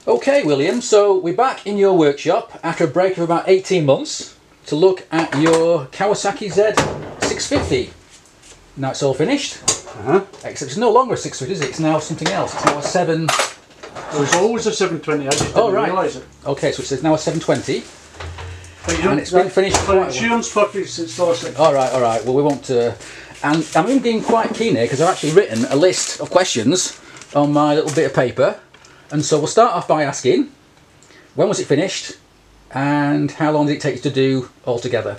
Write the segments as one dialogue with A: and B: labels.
A: Okay, William, so we're back in your workshop after a break of about 18 months to look at your Kawasaki Z650. Now it's all finished, except it's no longer a 650, is it? It's now something else. It's now a 7...
B: It was always a 720, I just didn't realise it.
A: Okay, so it's now a 720. And it's been finished
B: for insurance purposes, it's still a 650.
A: Alright, well we won't... and I'm being quite keen here because I've actually written a list of questions on my little bit of paper. And so we'll start off by asking, when was it finished and how long did it take you to do altogether?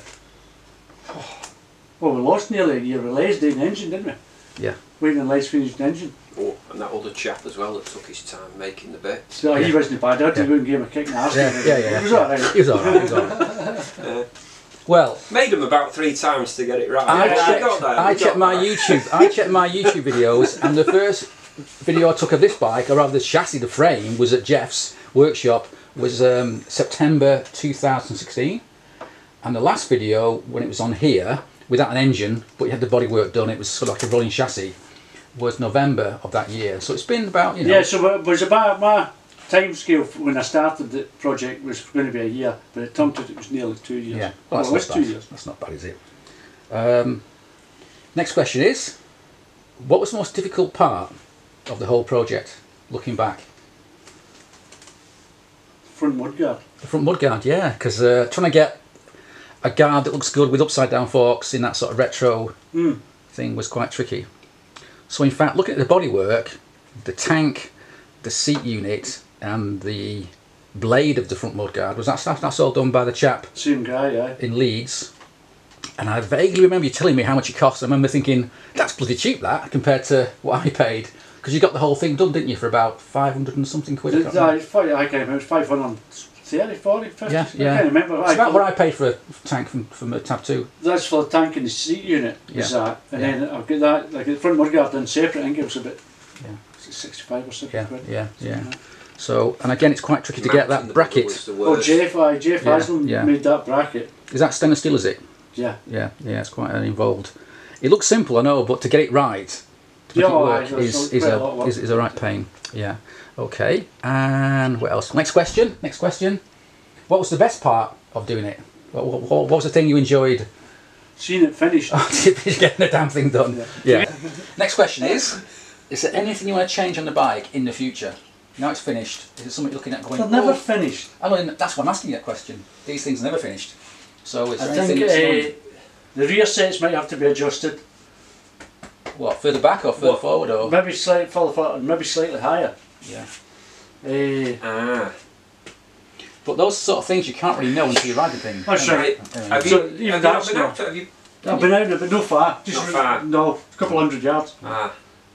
B: Well, we lost nearly a year with Les doing the engine, didn't we?
A: Yeah.
B: Waiting on Les finished the engine.
C: Oh, and that other chap as well that took his time making the bits.
B: So he wasn't bad, I had to go and give him a kick in the arse.
A: Yeah.
B: He was alright.
A: He was alright. Well,
C: made him about 3 times to get it right.
A: I checked my YouTube videos, and the first video I took of this bike, or rather the chassis, the frame, was at Jeff's workshop, was September 2016, and the last video when it was on here without an engine but you had the bodywork done, it was sort of like a rolling chassis, was November of that year. So it's been about, you know...
B: Yeah, so it was about my time scale when I started the project was going to be a year, but it turned out it was nearly 2 years.
A: Yeah,
B: well, it was 2 years.
A: That's not bad, is it? Next question is, what was the most difficult part of the whole project, looking back?
B: Front mudguard.
A: The front mudguard, yeah, because trying to get a guard that looks good with upside down forks in that sort of retro thing was quite tricky. So in fact, looking at the bodywork, the tank, the seat unit and the blade of the front mudguard, that's all done by the chap
B: Same guy, yeah,
A: in Leeds. And I vaguely remember you telling me how much it cost. I remember thinking, that's bloody cheap that, compared to what I paid. Because you got the whole thing done, didn't you, for about 500 and something quid?
B: I can't remember, it was 530, 40, 50,
A: yeah.
B: I can't remember.
A: It's about what I paid for a tank from a Tab 2.
B: That's for the tank and the seat unit, is that. And then I'll get that, like the front mudguard done separate, I think it was about 65 or 70 quid.
A: Yeah. So, and again, it's quite tricky to get that bracket.
B: Oh, Jeff Haslam made that bracket.
A: Is that stainless steel, is it?
B: Yeah.
A: Yeah, it's quite involved. It looks simple, I know, but to get it right, to make it work is a right pain. Yeah. Okay. And what else? Next question. What was the best part of doing it? What was the thing you enjoyed?
B: Seeing it finished.
A: Getting the damn thing done. Yeah. Next question is there anything you want to change on the bike in the future? Now it's finished. Is it something you're looking at going?
B: They're never finished.
A: I mean, that's why I'm asking you that question. These things are never finished. So is there
B: I
A: anything
B: think the rear sets might have to be adjusted.
A: What, further back or further forward, or
B: maybe slightly further forward, maybe slightly higher.
A: Yeah. But those sort of things you can't really know until you ride the thing.
B: That's right.
C: Have you been out?
B: I've been out, but no far. Just
C: not far.
B: No, a couple hundred yards.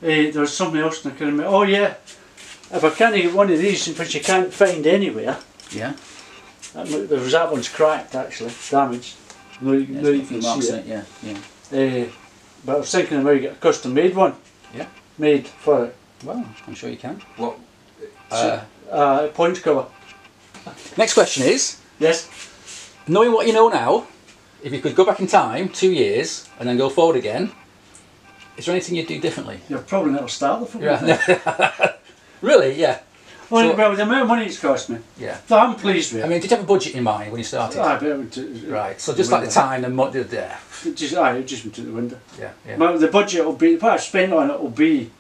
B: There was something else, and I can't remember. Oh yeah. If I can't get one of these, which you can't find anywhere.
A: Yeah.
B: That one's cracked actually, damaged. No, you can see it.
A: Yeah.
B: But I was thinking about getting a custom made one.
A: Yeah.
B: Made for it.
A: Well, I'm sure you can.
C: What?
B: Point cover.
A: Next question is,
B: yes.
A: Knowing what you know now, if you could go back in time 2 years and then go forward again, is there anything you'd do differently?
B: You'll probably never start the film.
A: Really? Yeah.
B: Well, the amount of money it's cost me.
A: Yeah.
B: So I'm pleased with it.
A: I mean, did you have a budget in mind when you started? Right. So just like the time and money there.
B: It just went to the window.
A: Yeah.
B: The budget will be, what I spent on it will be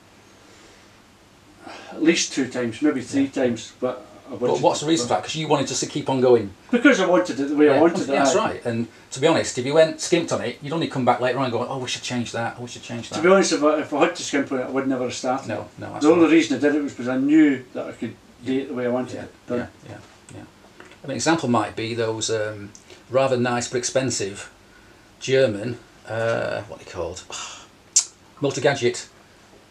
B: at least 2 times, maybe 3 times. But
A: what's the reason for that? Because you wanted to keep on going.
B: Because I wanted it the way I wanted it.
A: That's right. And to be honest, if you went skimped on it, you'd only come back later on and go, oh, we should change that. We should change that.
B: To be honest, if I had to skimp on it, I would never have started.
A: No.
B: The only reason I did it was because I knew that I could do it the way I wanted it done.
A: Yeah. An example might be those rather nice but expensive German, what are they called? Multi-gadget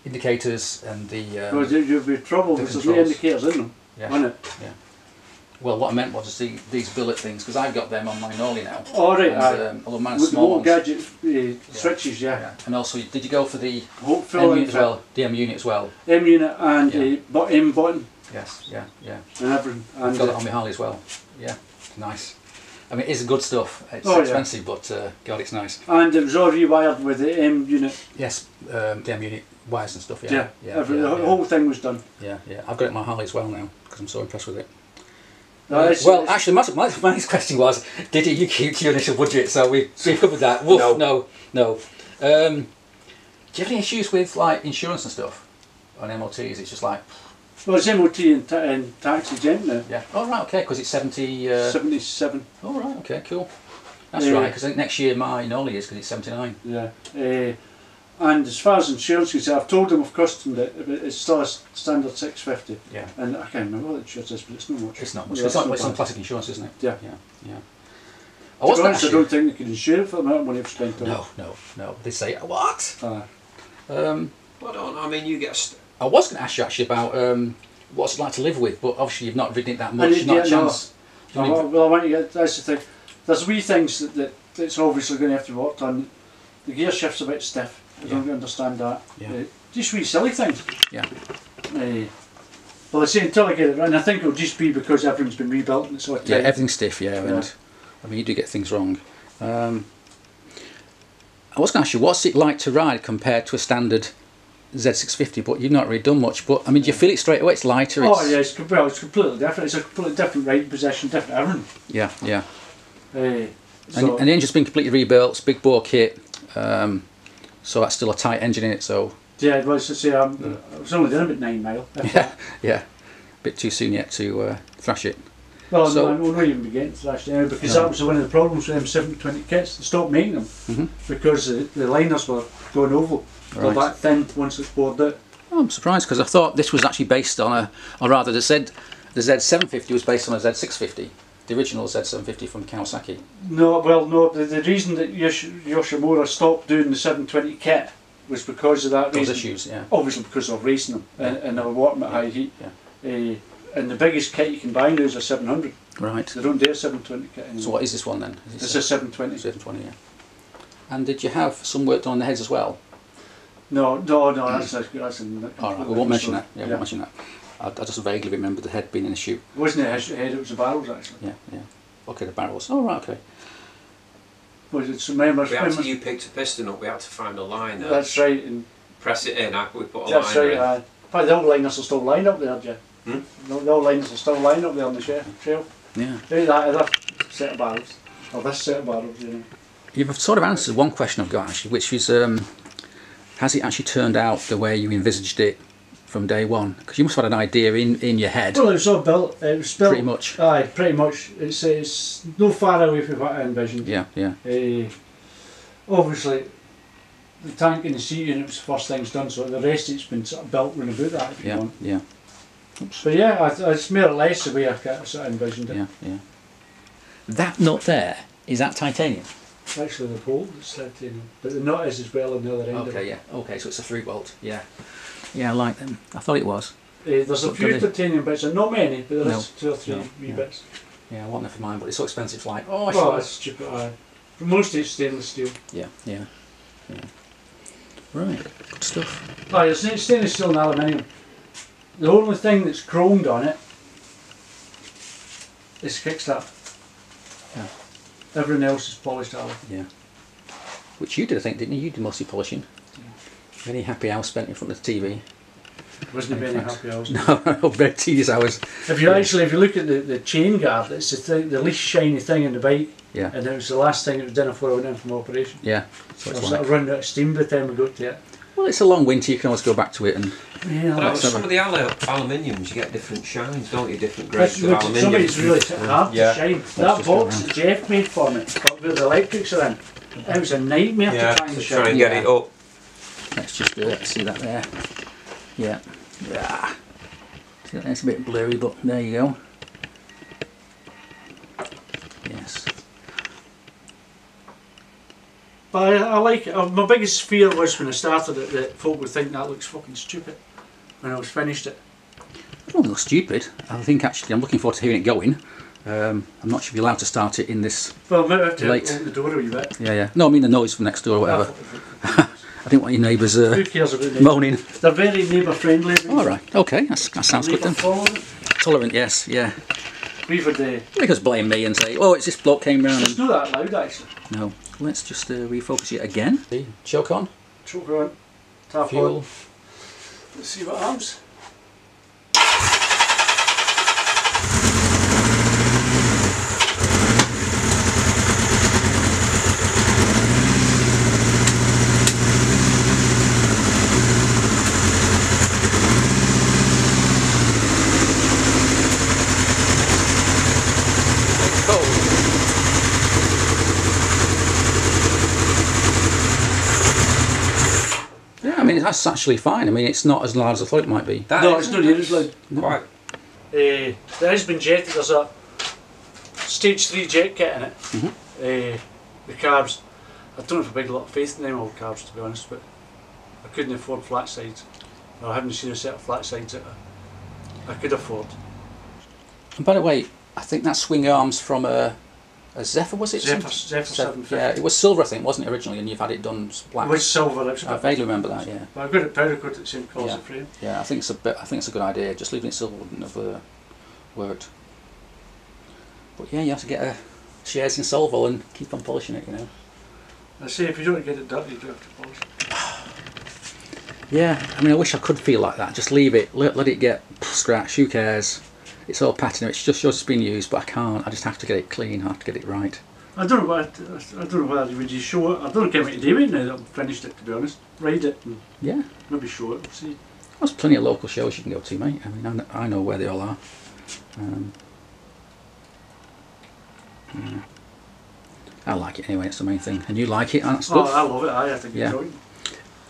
A: indicators and the...
B: well, you'd be in trouble because there's no indicators in them, wouldn't it?
A: Yeah. Well, what I meant was these billet things, because I've got them on my Nolly now.
B: Oh, right.
A: Although mine's small ones.
B: Gadget switches, yeah.
A: And also, did you go for the
B: M
A: unit as well? The M unit as well?
B: M unit and the M button.
A: Yes, yeah.
B: And everything.
A: I've got it on my Harley as well. Yeah, nice. I mean, it is good stuff. It's expensive, but God, it's nice.
B: And it was all rewired with the M unit.
A: Yes, the M unit wires and stuff.
B: The whole thing was done.
A: Yeah, yeah. I've got it in my Harley as well now because I'm so impressed with it.
B: Well,
A: actually, my next question was, did you keep to your initial budget? So we've covered that. Woof, no. Do you have any issues with like insurance and stuff on MOTs? It's just like...
B: Well, it's MOT and tax exempt now.
A: Yeah. Oh, right, okay, because it's 70...
B: 77.
A: Oh, right, okay, cool. That's right, because I think next year mine only is because it's 79.
B: Yeah. And as far as insurance goes, I've told them I've customed it, but it's still a standard 650.
A: Yeah.
B: And I can't remember what the insurance is, but it's not much.
A: It's not much.
B: Yeah,
A: it's on classic insurance, isn't it?
B: Yeah.
A: Yeah, yeah.
B: To be honest, I don't think they can insure it for the amount of money I've spent on it.
A: No. They say, what?
C: Well, I don't know. I mean, you get...
A: I was going to ask you actually about what's it like to live with, but obviously you've not ridden it that much. Not a chance.
B: No. Well, I want you to get, that's the thing. There's wee things that's obviously going to have to be worked on. The gear shift's a bit stiff. I don't understand that.
A: Yeah.
B: Just wee silly things.
A: Yeah.
B: Well, I say until I get it right, and I think it'll just be because everything's been rebuilt and it's all tight.
A: Yeah, everything's stiff, and I mean you do get things wrong. I was going to ask you, what's it like to ride compared to a standard Z650, but you've not really done much, but I mean do you feel it straight away? It's lighter?
B: It's completely different. It's a completely different riding position, different everything.
A: Yeah, yeah.
B: So
A: and the engine's been completely rebuilt, it's big bore kit, so that's still a tight engine in it, so...
B: Yeah, it was to say, I was only doing about 9 mile.
A: Yeah, a bit too soon yet to thrash it.
B: Well, so, no, I'm not even beginning to thrash it now, because that was one of the problems with them 720 kits. They stopped making them because the liners were going oval. They're that thin once it's bored out.
A: Oh, I'm surprised because I thought this was actually based on or rather the Z750 was based on a Z650, the original Z750 from Kawasaki.
B: No, well, no. The reason that Yoshimura stopped doing the 720 kit was because of that reason.
A: Those issues, yeah.
B: Obviously because of racing them and they were working at high heat.
A: Yeah.
B: And the biggest kit you can buy now is a 700.
A: Right.
B: They don't do a 720 kit anymore.
A: So what is this one then?
B: It's a 720.
A: 720, yeah. And did you have some work done on the heads as well?
B: No, that's
A: all right, we won't mention that. Yeah, we won't mention that. I just vaguely remember the head being in the chute.
B: It wasn't a head, it was the barrels actually.
A: Yeah. Okay, the barrels. Oh, right, okay.
C: After you picked a piston up, we had to find a line there.
B: That's right. And
C: press it in, we put a
B: that's
C: line
B: right, in. Probably the old liners will still line up there, Jeff. The old liners will still line up there on the trail.
A: Yeah.
B: That other set of barrels, or this set of barrels, you know.
A: You've sort of answered one question I've got actually, which is, has it actually turned out the way you envisaged it from day one? Because you must have had an idea in your head.
B: Well, it was all built. It was built.
A: Pretty much.
B: Aye, pretty much. It's no far away from what I envisioned.
A: Yeah.
B: Obviously, the tank and the seat unit was the first things done, so the rest of it's been sort of built round about that. If you want.
A: Yeah.
B: Oops. But yeah, it's more or less the way I sort of envisioned it.
A: Yeah. That nut there, is that titanium?
B: Actually, the bolt is titanium, but the nut is as well on the other end.
A: Okay, yeah. Okay, so it's a 3-bolt. Yeah. Yeah, I like them. I thought it was.
B: There's a few titanium bits, and not many, but there's 2 or 3 wee bits.
A: Yeah, I want them for mine, but it's so expensive. It's like,
B: it's stupid. For most it's stainless steel.
A: Yeah. Right, good stuff.
B: It's stainless steel and aluminium. The only thing that's chromed on it is kickstart.
A: Yeah.
B: Everything else is polished alloy.
A: Yeah. Which you did, I think, didn't you? You did mostly polishing. Any happy hours spent in front of the TV?
B: Wasn't there any happy hours?
A: No, very tedious hours.
B: If you look at the chain guard, it's the least shiny thing in the bike.
A: Yeah.
B: And it was the last thing it was done before I went in from operation.
A: Yeah.
B: So I was sort of running out of steam by the time we got to it.
A: Well, it's a long winter, you can always go back to it and...
C: Yeah, some of the aluminiums, you get different shines, don't you? Different grades of aluminium.
B: Some of it's really hard to shine. That box that Jeff made for me, where the electrics are in, it was a nightmare to try and shine.
C: Try and get it up.
A: Let's just do it, see that there. Yeah. See that, it's a bit blurry, but there you go. Yes.
B: But I like it. My biggest fear was when I started it that folk would think that looks fucking stupid when I was finished it.
A: I don't look stupid. I think actually I'm looking forward to hearing it going. I'm not sure if you're allowed to start it in this.
B: Well, I might have to
A: late.
B: open the door a wee bit.
A: Yeah. No, I mean the noise from next door or whatever. I didn't want your neighbours
B: who cares about
A: moaning.
B: They're very neighbour friendly.
A: All right. Okay. That sounds good then. Tolerant. Yes. Yeah.
B: we've had the...
A: You just blame me and say, oh, it's this bloke came round.
B: It's not that loud actually.
A: No. Let's just refocus it again. Choke on.
B: Choke on. Tap
A: Fuel.
B: on. Let's see what happens.
A: That's actually fine. I mean, it's not as loud as I thought it might be.
B: No, it's not near as loud.
C: Quite.
B: There has been jetted. There's a stage 3 jet kit in it. The carbs, I don't have a big lot of faith in them old carbs, to be honest, but I couldn't afford flat sides. Or I haven't seen a set of flat sides that I could afford.
A: And by the way, I think that swing arm's from a Zephyr, was it?
B: Zephyr 750.
A: Yeah, it was silver, I think, wasn't it, originally, and you've had it done black.
B: It was silver.
A: I vaguely remember that, yeah.
B: But I've got it powder coated the same colour as the frame.
A: Yeah, I think it's a good idea. Just leaving it silver wouldn't have worked. But yeah, you have to get a shares in Solvol and keep on polishing it, you know.
B: I say if you don't get it dirty, you do have to polish it.
A: Yeah, I mean, I wish I could feel like that. Just leave it, let it get scratched. Who cares? It's all patina. It's just yours been used, but I can't. I just have to get it clean. I have to get it right.
B: I don't know whether you would just show it. I don't know what to do with it now that I've finished it, to be honest. Ride it and maybe show it. We'll see.
A: There's plenty of local shows you can go to, mate. I mean, I know where they all are. Yeah. I like it anyway. It's the main thing. And you like it, and that's
B: good. Oh, I love it. I think it's brilliant.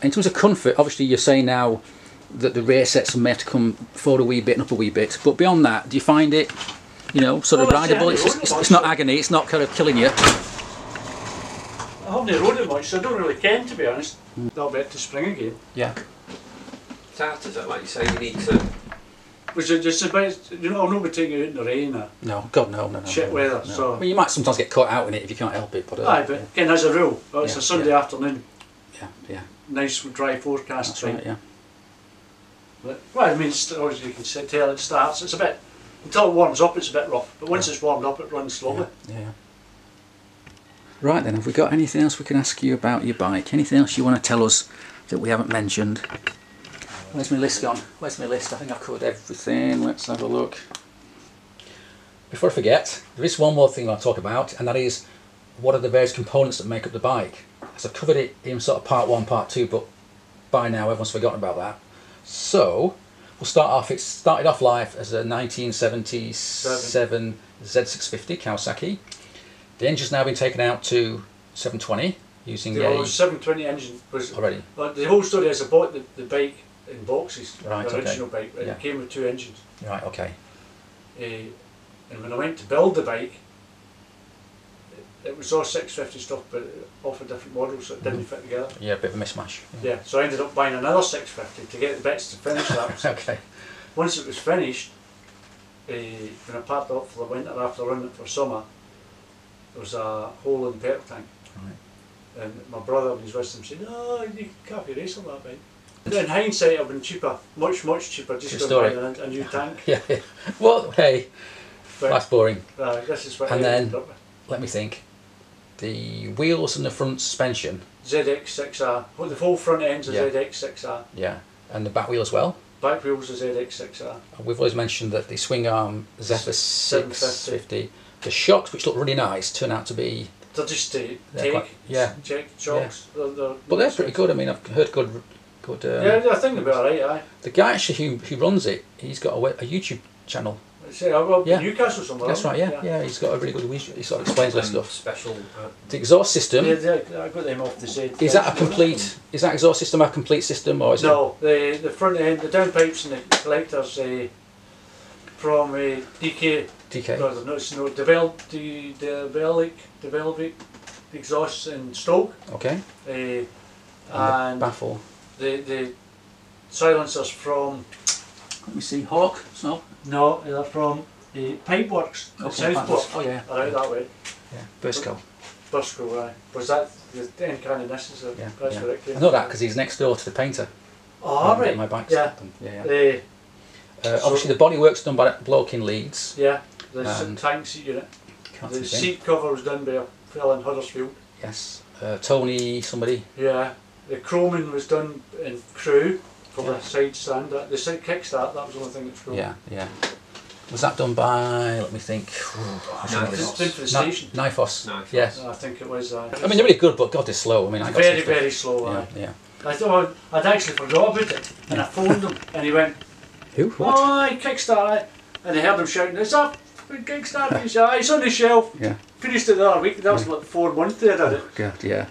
A: In terms of comfort, obviously you're saying now that the rear sets may have to come forward a wee bit and up a wee bit, but beyond that, do you find it, you know, sort of rideable? It's not agony, it's not kind of killing you.
B: I haven't rode it much, so I don't really care, to be honest. That'll be it to spring again.
A: Yeah.
C: It's hard to, like you say, you need to...
B: Was it just about, you know, I'll not be taking it out in the rain or...
A: No, God, no.
B: Shit weather,
A: no.
B: so...
A: I mean, you might sometimes get caught out in it if you can't help it, but...
B: Aye, but again, as a rule, it's a Sunday afternoon.
A: Yeah.
B: Nice dry forecast.
A: That's right, yeah.
B: But, well, I mean, obviously you can tell it starts, it's a bit, until it warms up it's a bit rough, but once it's warmed up it runs slowly.
A: Yeah. Right then, have we got anything else we can ask you about your bike? Anything else you want to tell us that we haven't mentioned? Where's my list gone? Where's my list? I think I've covered everything. Let's have a look. Before I forget, there is one more thing I'll talk about, and that is what are the various components that make up the bike. So I've covered it in sort of part 1, part 2, but by now everyone's forgotten about that. So we'll start off. It started off life as a 1977 Z650 Kawasaki. The engine's now been taken out to 720 using
B: the 720 engine was
A: already.
B: The whole story is I bought the bike in boxes,
A: right,
B: the original bike, and it came with 2 engines.
A: Right, okay.
B: And when I went to build the bike, it was all 650 stuff, but off a different model, so it didn't fit together.
A: Yeah, a bit of a mismatch.
B: Yeah, so I ended up buying another 650 to get the bits to finish that.
A: Okay.
B: Once it was finished, when I packed it up for the winter after running it for summer, there was a hole in the petrol tank.
A: Right.
B: And my brother, when he's with him, said, "No, you can't be racing that bike." In hindsight, it would have been cheaper, much cheaper, just to buy a new tank.
A: Yeah. Well, hey, that's boring.
B: This is what
A: and then, let me think. The wheels and the front suspension.
B: ZX6R. Well, the whole front end's a ZX6R.
A: Yeah. And the back wheel as well?
B: Back wheel's a ZX6R.
A: We've always mentioned that the swing arm Zephyr 650, the shocks, which look really nice, turn out to be...
B: They're just take shocks.
A: Yeah. But they're pretty good. I mean, I've heard good.
B: Yeah, I think they'll be alright, aye.
A: The guy actually who runs it, he's got a YouTube channel.
B: Newcastle somewhere.
A: That's right, yeah. He's got a really good, he sort of explains that stuff.
C: Special.
A: The exhaust system.
B: Yeah, I got them off the Z.
A: Is that is that exhaust system a complete system, or is it?
B: No, the front end, the downpipes and the collectors from DK. No, it's no Develvic exhausts in Stoke.
A: Okay.
B: And
A: baffle.
B: The silencers from.
A: Let me see, Hawk.
B: No, they're from Pipeworks at Southport.
A: Oh yeah.
B: Are out that way.
A: Yeah. Burscough,
B: aye. Was that the end kind of this is a press for it?
A: I know that because he's next door to the painter.
B: Oh, right.
A: My bike.
B: Yeah.
A: Obviously the bodywork's done by that bloke in Leeds.
B: Yeah. The tank seat unit.
A: Can't
B: The
A: think.
B: seat cover was done by a fella in Huddersfield.
A: Yes. Tony somebody.
B: Yeah. The chroming was done in Crewe for the side stand. The side kickstart, that was the only thing that's chrome.
A: Yeah, yeah. Was that done by, let me think,
B: It's done for the station.
A: Nifos.
C: Nifos.
A: Yeah.
B: I think it was.
A: I mean, they're really good, but God, they're slow. I mean, I got
B: Very,
A: some stuff.
B: very slow.
A: Yeah, yeah.
B: I thought I'd actually forgot about it, and I phoned him, and he went,
A: Who? What?
B: "Oh, I kickstart it," and I heard him shouting, "It's up, kickstart!" He said, "It's on the shelf."
A: Yeah.
B: Finished it the other week. That was like 4 months they did it.
A: God, yeah.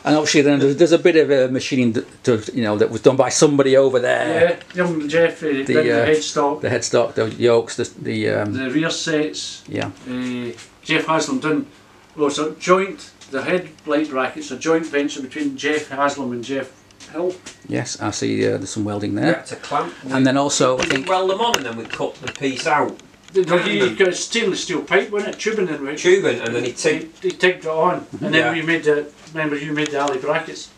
A: And obviously, then there's a bit of machining that was done by somebody over there.
B: Yeah, young Jeff, did the headstock,
A: the headstock, the yokes, the
B: rear sets.
A: Yeah.
B: Jeff Haslam done. Well, so joint, the headlight brackets, a joint venture between Jeff Haslam and Jeff Hill.
A: Yes, I see. There's some welding
C: We
A: there.
C: had to clamp.
A: And then also, I
C: We
A: think.
C: weld them on, and then we cut the piece out.
B: He got a stainless steel pipe, wasn't it? Tubing in it.
C: Tubing, and then he
B: He tigged it on, and then
C: Yeah.
B: we made the. Remember, you made the alley brackets.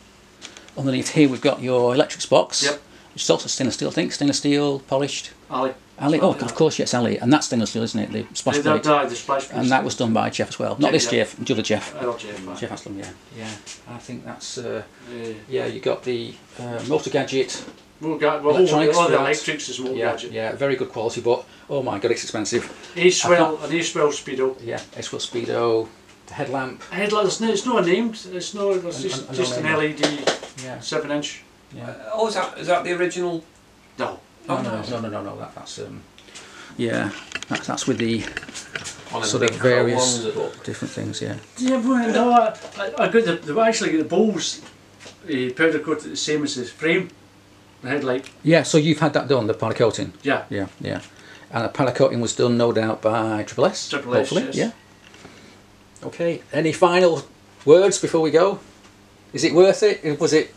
A: Underneath here, we've got your electrics box.
B: Yep.
A: Which is also stainless steel, I think. Stainless steel, polished.
B: Alley.
A: Alley. Oh, of course, yes, alley. And that's stainless steel, isn't it? The splash plate.
B: The splash plate.
A: And that was done by Jeff as well. Not this
B: Yeah.
A: Jeff, the other Jeff.
B: Jeff.
A: Jeff Haslam, yeah. Yeah. I think that's. Yeah, you got the motor gadget.
B: All
A: Electronics,
B: the
A: right.
B: electrics is more
A: Yeah,
B: gadget.
A: yeah, very good quality, but oh my god, it's expensive.
B: Acewell, an Acewell Speedo.
A: Yeah, Acewell Speedo, the headlamp.
B: Headlights, it's not named. It's no. It's just an LED
A: Yeah.
B: 7-inch.
A: Yeah.
C: Oh, is that the original?
B: No.
A: No. That's yeah, that's with the
C: One
A: sort
C: the
A: of
C: big
A: various
C: ones, look.
A: different things. Yeah.
B: Yeah, well, no. I got the actually got the bowls powder coated the same as the frame, the headlight.
A: Yeah. So you've had that done, the powder coating.
B: Yeah.
A: Yeah, yeah. And the powder coating was done, no doubt, by Triple S.
B: Triple S,
A: hopefully.
B: yes.
A: Yeah. Okay. Any final words before we go? Is it worth it? Was it?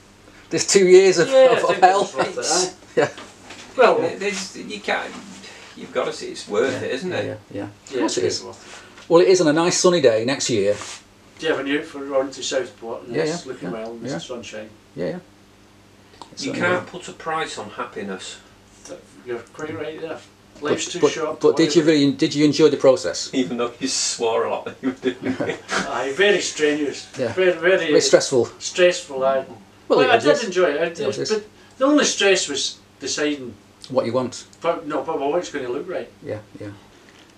A: There's 2 years of
B: I think
A: hell.
B: it was worth it,
A: Yeah.
B: Well,
C: You can't. You've got to see it's worth it, isn't it?
A: Yeah, yeah. Of
B: yeah,
A: course it is.
B: worth
A: Well, it is on a nice sunny day next year.
B: it. Yeah, when you for on to Southport and
A: Yeah,
B: it's
A: yeah,
B: looking
A: yeah,
B: well and
A: yeah.
B: it's sunshine.
A: Yeah, yeah.
C: You can't put a price on happiness.
B: You're quite right there. Life's too
A: But,
B: short.
A: but did you enjoy the process?
C: Even though you swore a lot when you were doing it.
B: Aye, very strenuous.
A: Yeah.
B: Very
A: Very stressful.
B: stressful. Aye.
A: Well,
B: I
A: it
B: did
A: is.
B: enjoy it.
A: It is.
B: But the only stress was deciding.
A: What you want.
B: But what's going to look right.
A: Yeah, yeah.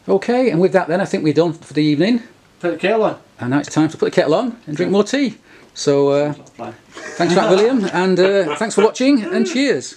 A: Okay, and with that then, I think we're done for the evening.
B: Put the kettle on.
A: And now it's time to put the kettle on and drink more tea. So, thanks for that, William, and thanks for watching, and cheers.